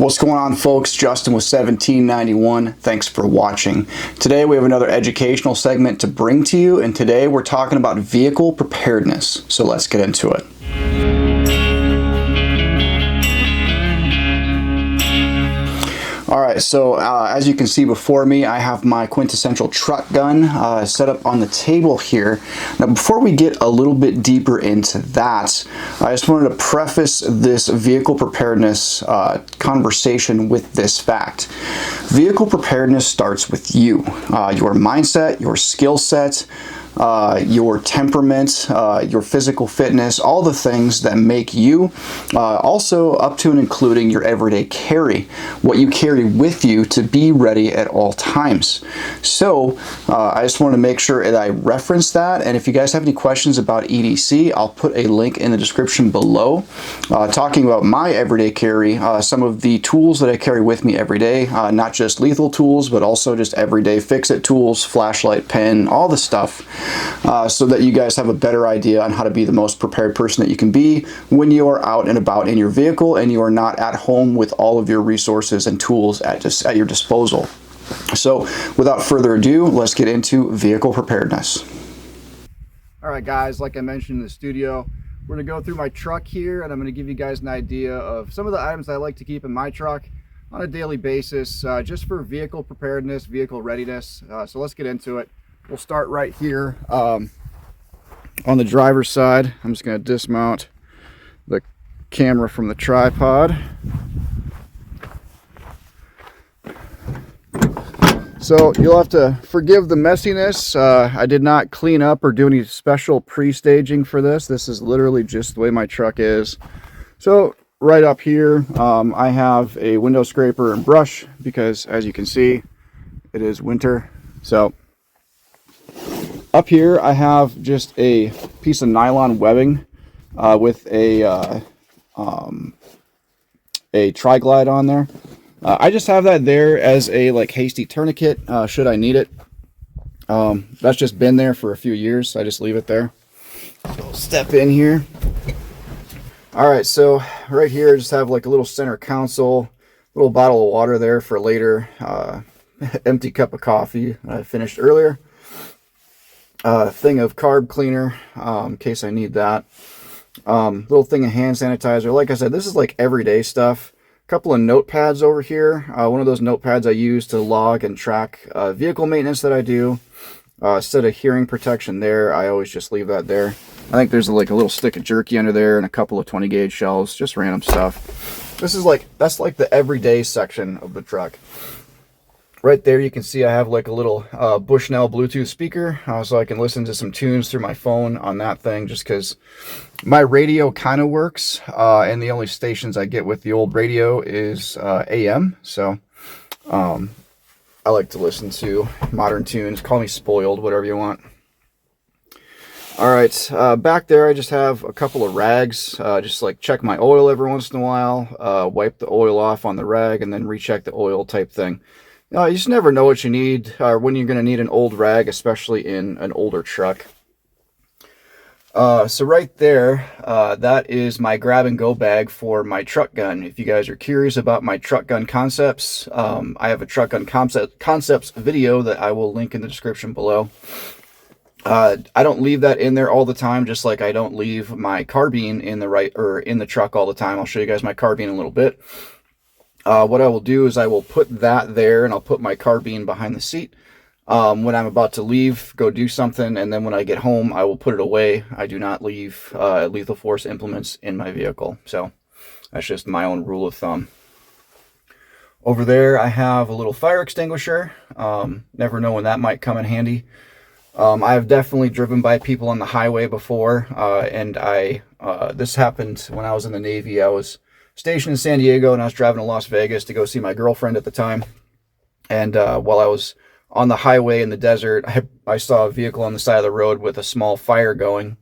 What's going on, folks? Justin with 1791. Thanks for watching. Today we have another educational segment to bring to you, and today we're talking about vehicle preparedness. So let's get into it. Alright, so as you can see before me, I have my quintessential truck gun set up on the table here. Now, before we get a little bit deeper into that, I just wanted to preface this vehicle preparedness conversation with this fact. Vehicle preparedness starts with you, your mindset, your skill set, your temperament, your physical fitness, all the things that make you, also up to and including your everyday carry, what you carry with you to be ready at all times. So I just wanted to make sure that I reference that, and if you guys have any questions about EDC, I'll put a link in the description below talking about my everyday carry, some of the tools that I carry with me every day, not just lethal tools, but also just everyday fix-it tools, flashlight, pen, all the stuff. So that you guys have a better idea on how to be the most prepared person that you can be when you are out and about in your vehicle and you are not at home with all of your resources and tools at your disposal. So without further ado, let's get into vehicle preparedness. Alright guys, like I mentioned in the studio, we're going to go through my truck here, and I'm going to give you guys an idea of some of the items I like to keep in my truck on a daily basis, just for vehicle preparedness, vehicle readiness. So let's get into it. We'll start right here on the driver's side. I'm just going to dismount the camera from the tripod. So you'll have to forgive the messiness. I did not clean up or do any special pre-staging for this. This is literally just the way my truck is. So right up here, I have a window scraper and brush because, as you can see, it is winter. So up here, I have just a piece of nylon webbing with a tri-glide on there. I just have that there as a hasty tourniquet should I need it. That's just been there for a few years, so I just leave it there. So I'll step in here. All right, so right here, I just have like a little center console, little bottle of water there for later, empty cup of coffee I finished earlier. Thing of carb cleaner in case I need that. Little thing of hand sanitizer. Like I said, this is like everyday stuff. A couple of notepads over here. One of those notepads I use to log and track vehicle maintenance that I do. Set of hearing protection there. I always just leave that there. I think there's like a little stick of jerky under there and a couple of 20 gauge shells, just random stuff. That's like the everyday section of the truck. Right there you can see I have like a little Bushnell Bluetooth speaker, so I can listen to some tunes through my phone on that thing, just because my radio kind of works, and the only stations I get with the old radio is AM, so I like to listen to modern tunes. Call me spoiled, whatever you want. Alright, back there I just have a couple of rags, just like check my oil every once in a while, wipe the oil off on the rag, and then recheck the oil type thing. You just never know what you need, or when you're going to need an old rag, especially in an older truck. So right there, that is my grab-and-go bag for my truck gun. If you guys are curious about my truck gun concepts, I have a truck gun concepts video that I will link in the description below. I don't leave that in there all the time, just like I don't leave my carbine in the truck all the time. I'll show you guys my carbine in a little bit. What I will do is I will put that there, and I'll put my carbine behind the seat when I'm about to leave, go do something, and then when I get home, I will put it away. I do not leave lethal force implements in my vehicle, so that's just my own rule of thumb. Over there, I have a little fire extinguisher. Never know when that might come in handy. I have definitely driven by people on the highway before, and this happened when I was in the Navy. I was stationed in San Diego, and I was driving to Las Vegas to go see my girlfriend at the time. And while I was on the highway in the desert, I saw a vehicle on the side of the road with a small fire going,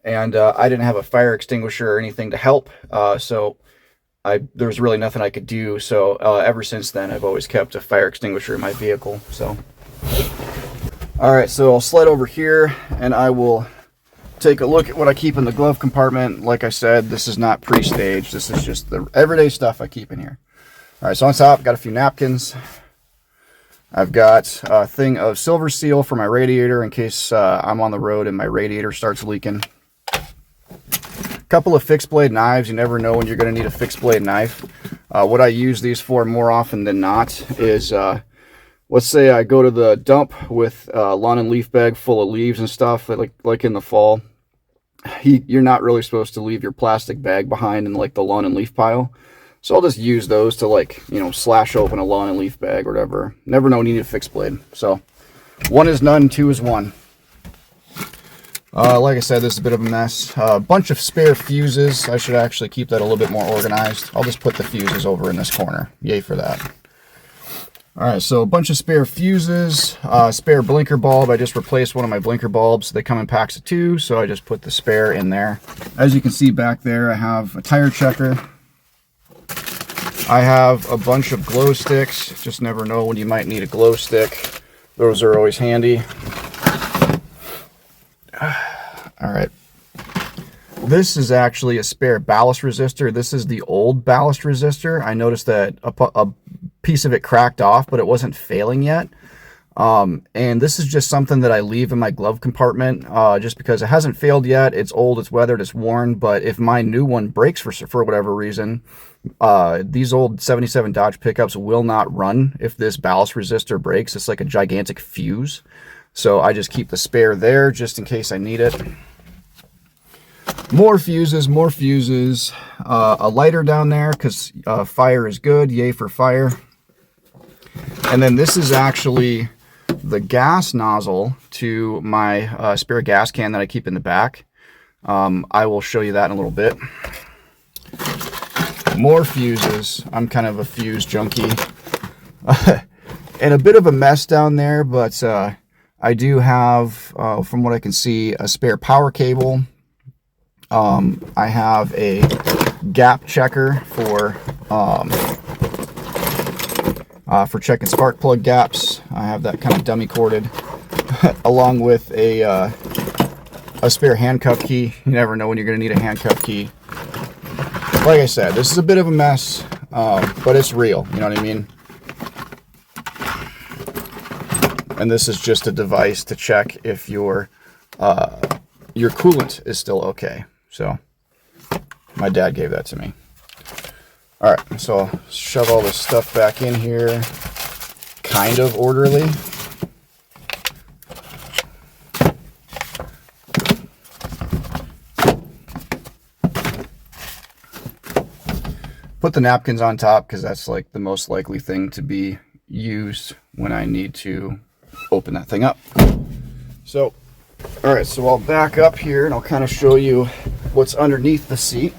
and I didn't have a fire extinguisher or anything to help, so there was really nothing I could do. So ever since then, I've always kept a fire extinguisher in my vehicle. So all right, so I'll slide over here, and I will take a look at what I keep in the glove compartment. Like I said, this is not pre-staged. This is just the everyday stuff I keep in here. All right, so on top, got a few napkins. I've got a thing of Silver Seal for my radiator in case I'm on the road and my radiator starts leaking. A couple of fixed blade knives. You never know when you're going to need a fixed blade knife. What I use these for more often than not is, let's say I go to the dump with a lawn and leaf bag full of leaves and stuff, like in the fall. You're not really supposed to leave your plastic bag behind in like the lawn and leaf pile. So I'll just use those to, like, you know, slash open a lawn and leaf bag or whatever. Never know when you need a fixed blade. So one is none, two is one. Like I said, this is a bit of a mess. A bunch of spare fuses. I should actually keep that a little bit more organized. I'll just put the fuses over in this corner. Yay for that. All right, so a bunch of spare fuses, spare blinker bulb. I just replaced one of my blinker bulbs. They come in packs of 2, so I just put the spare in there. As you can see back there, I have a tire checker. I have a bunch of glow sticks. Just never know when you might need a glow stick. Those are always handy. All right. This is actually a spare ballast resistor. This is the old ballast resistor. I noticed that a piece of it cracked off, but it wasn't failing yet. And this is just something that I leave in my glove compartment just because it hasn't failed yet. It's old, it's weathered, it's worn. But if my new one breaks for whatever reason, these old 77 Dodge pickups will not run if this ballast resistor breaks. It's like a gigantic fuse. So I just keep the spare there just in case I need it. More fuses, more fuses. A lighter down there because fire is good. Yay for fire. And then this is actually the gas nozzle to my spare gas can that I keep in the back. I will show you that in a little bit. More fuses. I'm kind of a fuse junkie. And a bit of a mess down there, but I do have, from what I can see, a spare power cable. I have a gap checker for checking spark plug gaps. I have that kind of dummy corded, along with a spare handcuff key. You never know when you're going to need a handcuff key. Like I said, this is a bit of a mess, but it's real. You know what I mean? And this is just a device to check if your coolant is still okay. So my dad gave that to me. All right, so I'll shove all this stuff back in here, kind of orderly. Put the napkins on top because that's like the most likely thing to be used when I need to open that thing up. So, all right, so I'll back up here and I'll kind of show you what's underneath the seat.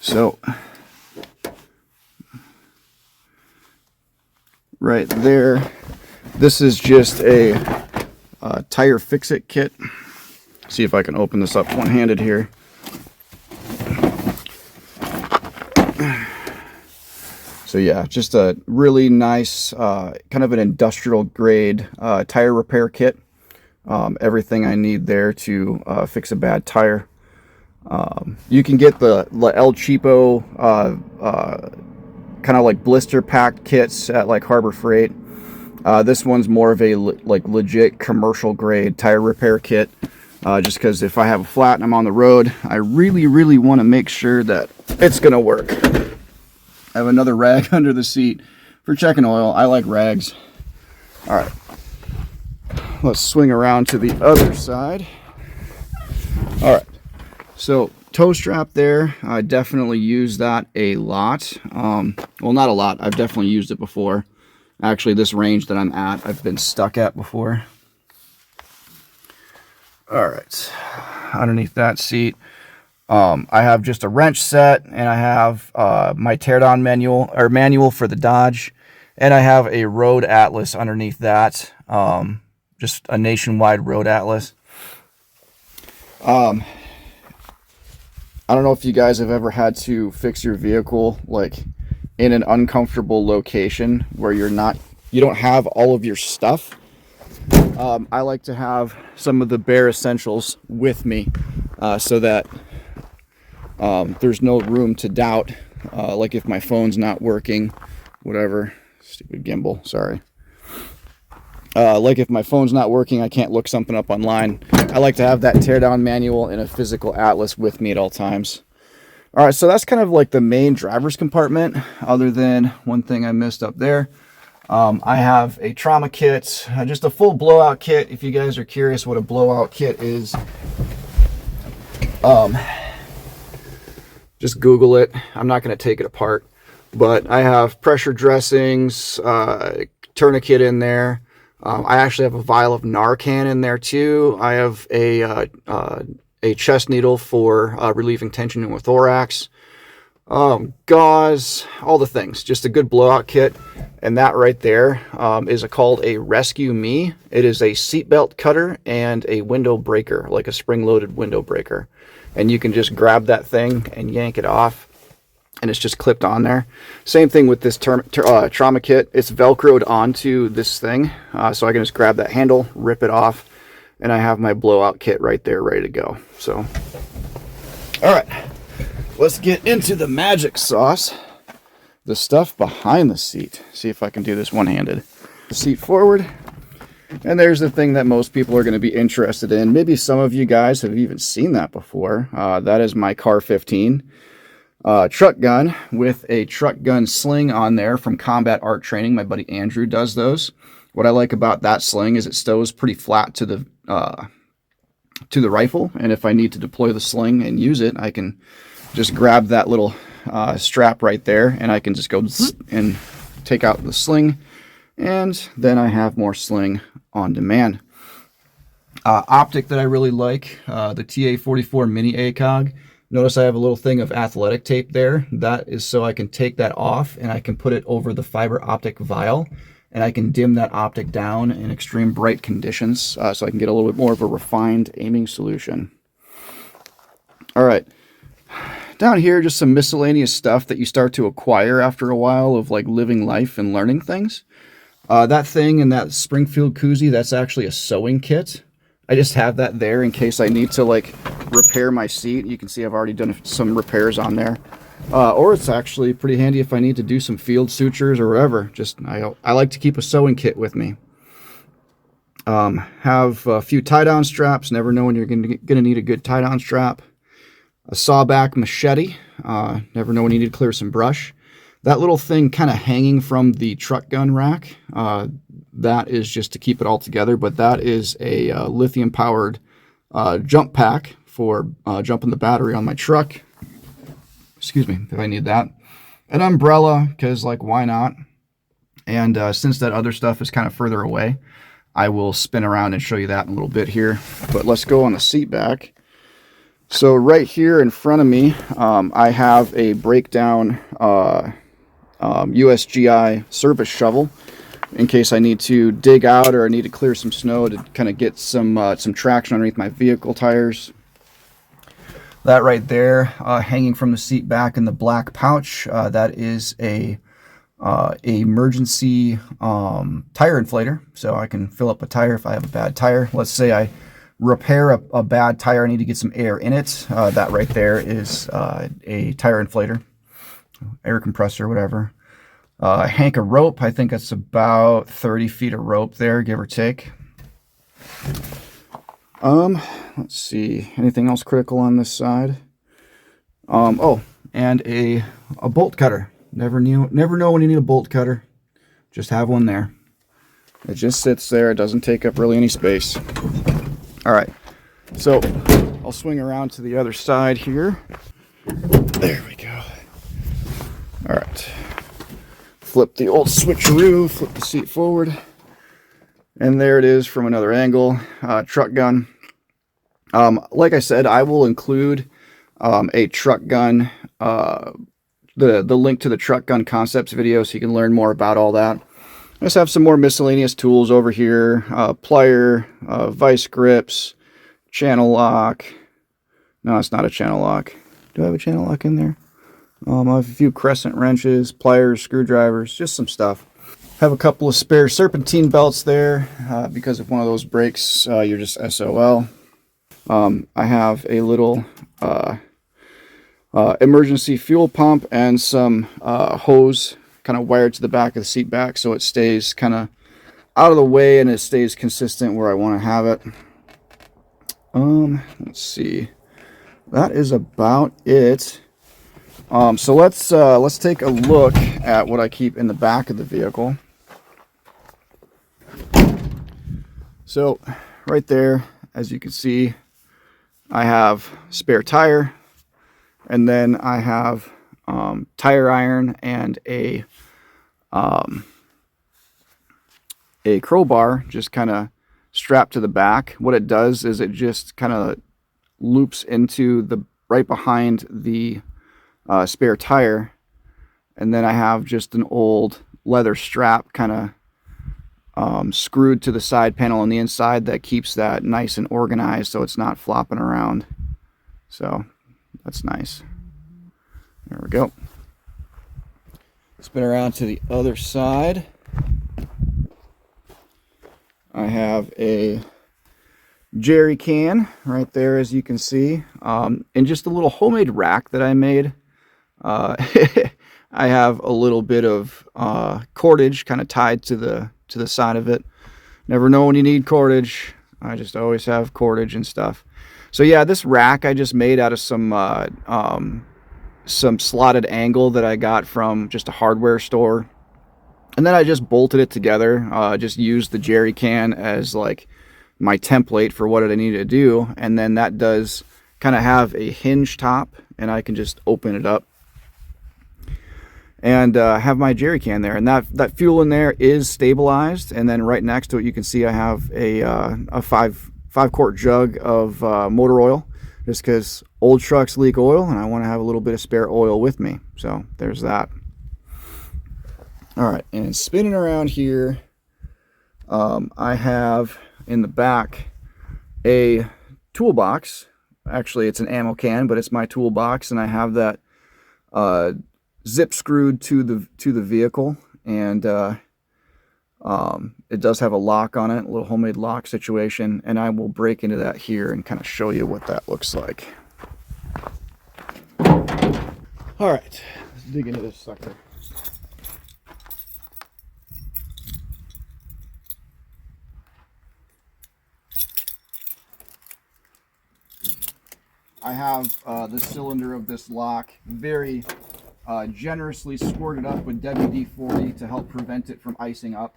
So, right there, this is just a tire fix-it kit. See if I can open this up one-handed here. So yeah, just a really nice, kind of an industrial grade tire repair kit. Everything I need there to fix a bad tire. You can get the El Cheapo kind of like blister packed kits at like Harbor Freight. This one's more of a like legit commercial grade tire repair kit. Just because if I have a flat and I'm on the road, I really want to make sure that it's gonna work. I have another rag under the seat for checking oil. I like rags. All right, let's swing around to the other side. All right, so toe strap there. I definitely use that a lot. Well, not a lot. I've definitely used it before. Actually, this range that I'm at, I've been stuck at before. All right, underneath that seat, I have just a wrench set, and I have my teardown manual for the Dodge, and I have a road atlas underneath that, just a nationwide road atlas. I don't know if you guys have ever had to fix your vehicle like in an uncomfortable location where you don't have all of your stuff. I like to have some of the bare essentials with me so that There's no room to doubt, like if my phone's not working, whatever, stupid gimbal, sorry. Like if my phone's not working, I can't look something up online. I like to have that teardown manual and a physical atlas with me at all times. All right, so that's kind of like the main driver's compartment, other than one thing I missed up there. I have a trauma kit, just a full blowout kit. If you guys are curious what a blowout kit is, just Google it. I'm not going to take it apart, but I have pressure dressings, tourniquet in there. I actually have a vial of Narcan in there too. I have a chest needle for relieving tension in the thorax. Gauze, all the things. Just a good blowout kit. And that right there is called a Rescue Me. It is a seatbelt cutter and a window breaker, like a spring-loaded window breaker. And you can just grab that thing and yank it off, and it's just clipped on there. Same thing with this trauma kit. It's velcroed onto this thing, so I can just grab that handle, rip it off, and I have my blowout kit right there ready to go. So, all right, let's get into the magic sauce, the stuff behind the seat. See if I can do this one-handed. Seat forward, and there's the thing that most people are going to be interested in. Maybe some of you guys have even seen that before. That is my Car 15 truck gun with a truck gun sling on there from Combat Art Training. My buddy Andrew does those. What I like about that sling is it stows pretty flat to the rifle, and if I need to deploy the sling and use it, I can just grab that little strap right there, and I can just go and take out the sling, and then I have more sling on demand. Optic that I really like, the TA44 Mini ACOG. Notice I have a little thing of athletic tape there. That is so I can take that off and I can put it over the fiber optic vial, and I can dim that optic down in extreme bright conditions, so I can get a little bit more of a refined aiming solution. All right, down here, just some miscellaneous stuff that you start to acquire after a while of like living life and learning things. That thing in that Springfield koozie, that's actually a sewing kit. I just have that there in case I need to like repair my seat. You can see I've already done some repairs on there. Or it's actually pretty handy if I need to do some field sutures or whatever. Just I like to keep a sewing kit with me. Have a few tie-down straps. Never know when you're going to need a good tie-down strap. A sawback machete. Never know when you need to clear some brush. That little thing kind of hanging from the truck gun rack, that is just to keep it all together, but that is a lithium-powered jump pack for jumping the battery on my truck. Excuse me, if I need that. An umbrella, because, like, why not? And since that other stuff is kind of further away, I will spin around and show you that in a little bit here. But let's go on the seat back. So right here in front of me, I have a breakdown USGI service shovel in case I need to dig out or I need to clear some snow to kind of get some traction underneath my vehicle tires. That right there, hanging from the seat back in the black pouch, that is a emergency tire inflator, so I can fill up a tire if I have a bad tire. Let's say I repair a bad tire, I need to get some air in it. That right there is a tire inflator, air compressor, whatever. A hank of rope, I think that's about 30 feet of rope there, give or take. Let's see, anything else critical on this side? Oh, and a bolt cutter. Never know when you need a bolt cutter. Just have one there. It just sits there, it doesn't take up really any space. All right, so I'll swing around to the other side here. There we go. All right, flip the old switcheroo, flip the seat forward, and there it is from another angle. Truck gun. Like I said, I will include a truck gun, the link to the truck gun concepts video so you can learn more about all that. I just have some more miscellaneous tools over here. Plier, vice grips, channel lock. No, it's not a channel lock. Do I have a channel lock in there? I have a few crescent wrenches, pliers, screwdrivers, just some stuff. Have a couple of spare serpentine belts there because if one of those breaks, you're just SOL. I have a little emergency fuel pump and some hose kind of wired to the back of the seat back so it stays kind of out of the way and it stays consistent where I want to have it. Let's see. That is about it. So let's take a look at what I keep in the back of the vehicle. So right there, as you can see, I have spare tire, and then I have tire iron and a crowbar just kind of strapped to the back. What it does is it just kind of loops into the right behind the spare tire, and then I have just an old leather strap kind of screwed to the side panel on the inside that keeps that nice and organized so it's not flopping around. So that's nice. There we go. Spin around to the other side. I have a jerry can right there, as you can see, and just a little homemade rack that I made. I have a little bit of cordage kind of tied to the side of it. Never know when you need cordage. I just always have cordage and stuff. So yeah, this rack I just made out of some slotted angle that I got from just a hardware store, and then I just bolted it together. Just used the jerry can as like my template for what I needed to do, and then that does kind of have a hinge top, and I can just open it up and have my jerry can there, and that fuel in there is stabilized. And then right next to it, you can see I have a 5-quart jug of motor oil, just because old trucks leak oil, and I want to have a little bit of spare oil with me. So there's that. All right, and spinning around here, I have in the back a toolbox. Actually, it's an ammo can, but it's my toolbox, and I have that zip screwed to the vehicle, and it does have a lock on it, a little homemade lock situation, and I will break into that here and kind of show you what that looks like. All right, let's dig into this sucker. I have the cylinder of this lock very generously squirted up with WD-40 to help prevent it from icing up.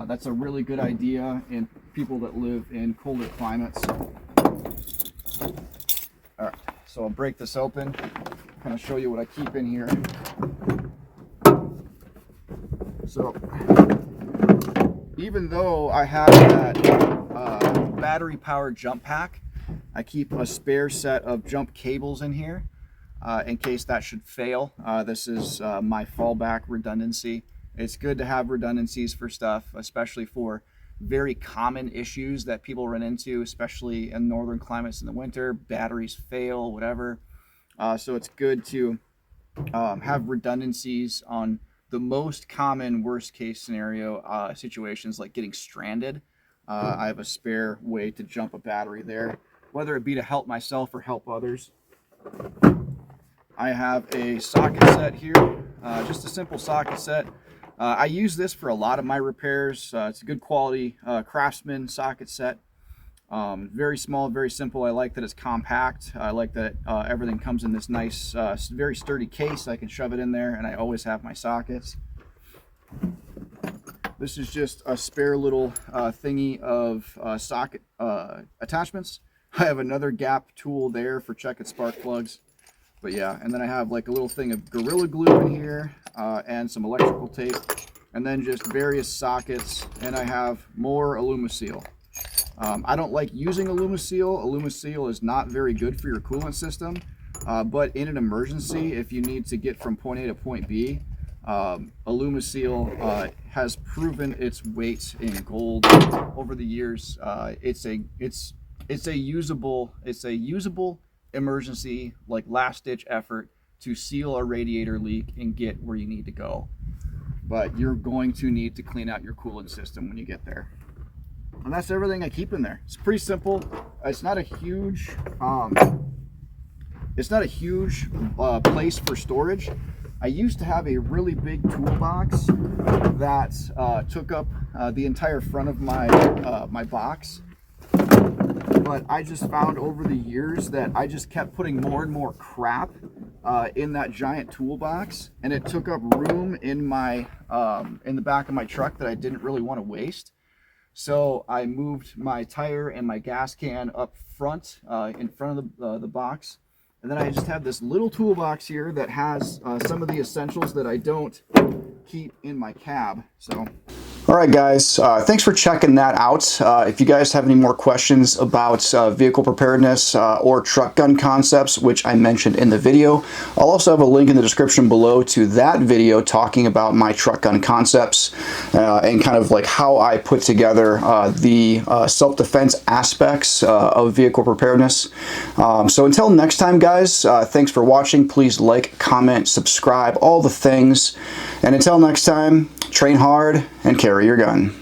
That's a really good idea in people that live in colder climates. All right, so I'll break this open, kind of show you what I keep in here. So even though I have that battery-powered jump pack, I keep a spare set of jump cables in here in case that should fail. This is my fallback redundancy. It's good to have redundancies for stuff, especially for very common issues that people run into, especially in northern climates in the winter. Batteries fail, whatever. So it's good to have redundancies on the most common worst case scenario situations, like getting stranded. I have a spare way to jump a battery there, whether it be to help myself or help others. I have a socket set here, just a simple socket set. I use this for a lot of my repairs. It's a good quality Craftsman socket set. Very small, very simple. I like that it's compact. I like that everything comes in this nice, very sturdy case. I can shove it in there, and I always have my sockets. This is just a spare little thingy of socket attachments. I have another gap tool there for checking spark plugs. But yeah, and then I have like a little thing of Gorilla Glue in here and some electrical tape, and then just various sockets, and I have more Alumaseal. I don't like using Alumaseal. Alumaseal is not very good for your coolant system, but in an emergency, if you need to get from point A to point B, Alumaseal has proven its weight in gold over the years. It's a usable emergency, like last ditch effort to seal a radiator leak and get where you need to go. But you're going to need to clean out your coolant system when you get there. And that's everything I keep in there. It's pretty simple. It's not a huge it's not a huge place for storage. I used to have a really big toolbox that took up the entire front of my my box, but I just found over the years that I just kept putting more and more crap in that giant toolbox, and it took up room in my in the back of my truck that I didn't really want to waste. So I moved my tire and my gas can up front, in front of the box. And then I just have this little toolbox here that has some of the essentials that I don't keep in my cab. So, all right, guys, thanks for checking that out. If you guys have any more questions about vehicle preparedness or truck gun concepts, which I mentioned in the video, I'll also have a link in the description below to that video talking about my truck gun concepts and kind of like how I put together the self-defense aspects of vehicle preparedness. So until next time, guys, thanks for watching. Please like, comment, subscribe, all the things. And until next time, train hard and carry your gun.